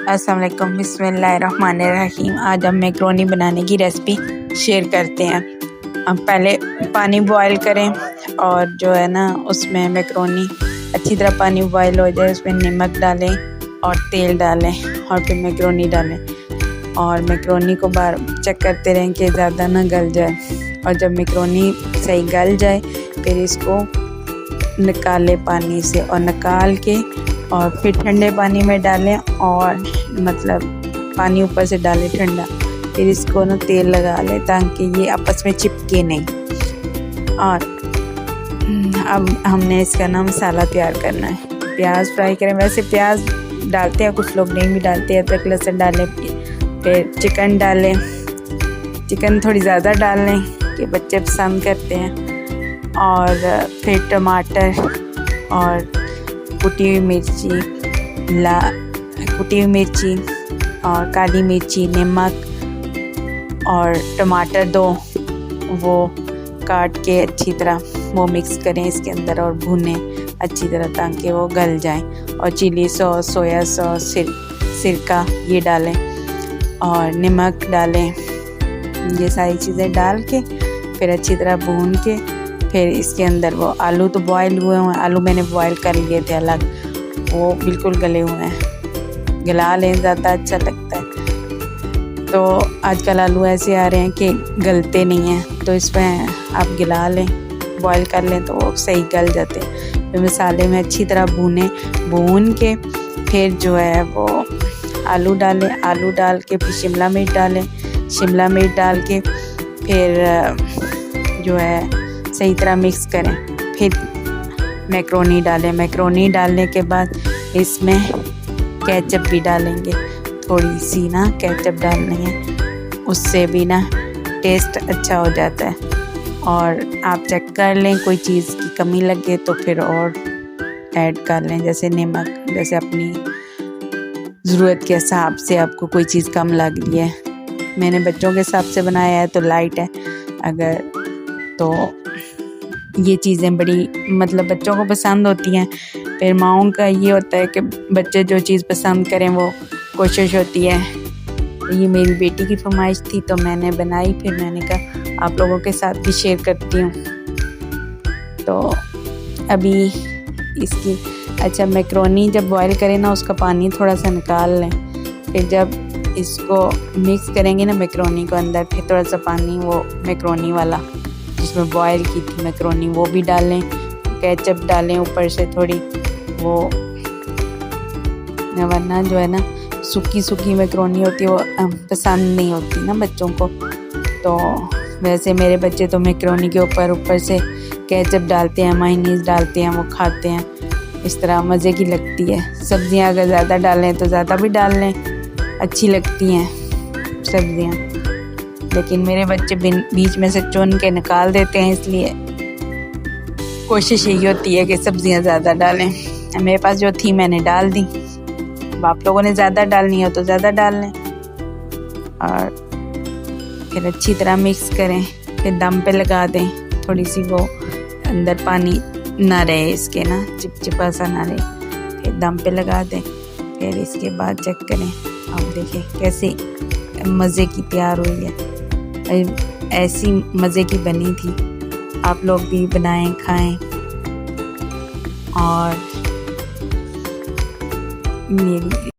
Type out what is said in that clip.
अस्सलाम वालेकुम, बिस्मिल्लाहिर्रहमानिर्रहीम। आज हम मैक्रोनी बनाने की रेसिपी शेयर करते हैं। हम पहले पानी बॉयल करें और जो है ना उसमें मैक्रोनी अच्छी तरह पानी बॉयल हो जाए, उसमें नमक डालें और तेल डालें और फिर मैक्रोनी डालें और मैक्रोनी को बार चेक करते रहें कि ज़्यादा ना गल जाए। और जब मैक्रोनी सही गल जाए फिर इसको निकालें पानी से और निकाल के और फिर ठंडे पानी में डालें और मतलब पानी ऊपर से डालें ठंडा। फिर इसको ना तेल लगा लें ताकि ये आपस में चिपके नहीं। और अब हमने इसका ना मसाला तैयार करना है। प्याज फ्राई करें, वैसे प्याज डालते हैं, कुछ लोग नहीं भी डालते हैं। अदरक लहसुन डालें, फिर चिकन डालें। चिकन थोड़ी ज़्यादा डाल लें कि बच्चे पसंद करते हैं। और फिर टमाटर और कुटी हुई मिर्ची और काली मिर्ची, नमक और टमाटर दो वो काट के अच्छी तरह वो मिक्स करें इसके अंदर और भुनें अच्छी तरह ताकि वो गल जाए। और चिली सॉस, सोया सॉस, सिरका ये डालें और नमक डालें। ये सारी चीज़ें डाल के फिर अच्छी तरह भून के फिर इसके अंदर वो आलू तो बॉयल हुए हुए हैं, आलू मैंने बॉयल कर लिए थे अलग, वो बिल्कुल गले हुए हैं। गला लें, ज़्यादा अच्छा लगता है। तो आजकल आलू ऐसे आ रहे हैं कि गलते नहीं हैं, तो इसमें आप गला लें, बॉयल कर लें तो वो सही गल जाते हैं। फिर मसाले में अच्छी तरह भून के फिर जो है वो आलू डालें, आलू डाल के फिर शिमला मिर्च डालें, शिमला मिर्च डाल के फिर जो है सही तरह मिक्स करें। फिर मैक्रोनी डालें, मैक्रोनी डालने के बाद इसमें केचप भी डालेंगे, थोड़ी सी ना केचप डालनी है, उससे भी ना टेस्ट अच्छा हो जाता है। और आप चेक कर लें, कोई चीज़ की कमी लगे तो फिर और ऐड कर लें, जैसे नमक, जैसे अपनी ज़रूरत के हिसाब से आपको कोई चीज़ कम लग रही है। मैंने बच्चों के हिसाब से बनाया है तो लाइट है, अगर तो ये चीज़ें बड़ी मतलब बच्चों को पसंद होती हैं। फिर माँओं का ये होता है कि बच्चे जो चीज़ पसंद करें वो कोशिश होती है। ये मेरी बेटी की फरमाइश थी तो मैंने बनाई, फिर मैंने कहा आप लोगों के साथ भी शेयर करती हूँ। तो अभी इसकी अच्छा मैक्रोनी जब बॉयल करें ना उसका पानी थोड़ा सा निकाल लें। फिर जब इसको मिक्स करेंगे ना मैक्रोनी को अंदर, फिर थोड़ा सा पानी वो मैक्रोनी वाला जिसमें बॉयल की थी मैक्रोनी वो भी डालें, केचप डालें ऊपर से थोड़ी, वो वरना जो है ना सूखी मैक्रोनी होती है वो पसंद नहीं होती ना बच्चों को। तो वैसे मेरे बच्चे तो मैक्रोनी के ऊपर से केचप डालते हैं, मायोनीज़ डालते हैं, वो खाते हैं, इस तरह मज़े की लगती है। सब्ज़ियाँ अगर ज़्यादा डालें तो ज़्यादा भी डाल लें, अच्छी लगती हैं सब्ज़ियाँ, लेकिन मेरे बच्चे बीच में से चुन के निकाल देते हैं, इसलिए कोशिश यही होती है कि सब्ज़ियाँ ज़्यादा डालें। मेरे पास जो थी मैंने डाल दी, अब आप लोगों ने ज़्यादा डालनी हो तो ज़्यादा डाल लें। और फिर अच्छी तरह मिक्स करें, फिर दम पे लगा दें, थोड़ी सी वो अंदर पानी ना रहे इसके ना, चिपचिपा सा ना रहे, फिर दम पे लगा दें। फिर इसके बाद चेक करें, आप देखें कैसे मज़े की तैयार हुई है, ऐसी मज़े की बनी थी। आप लोग भी बनाएं, खाएं। और मेरी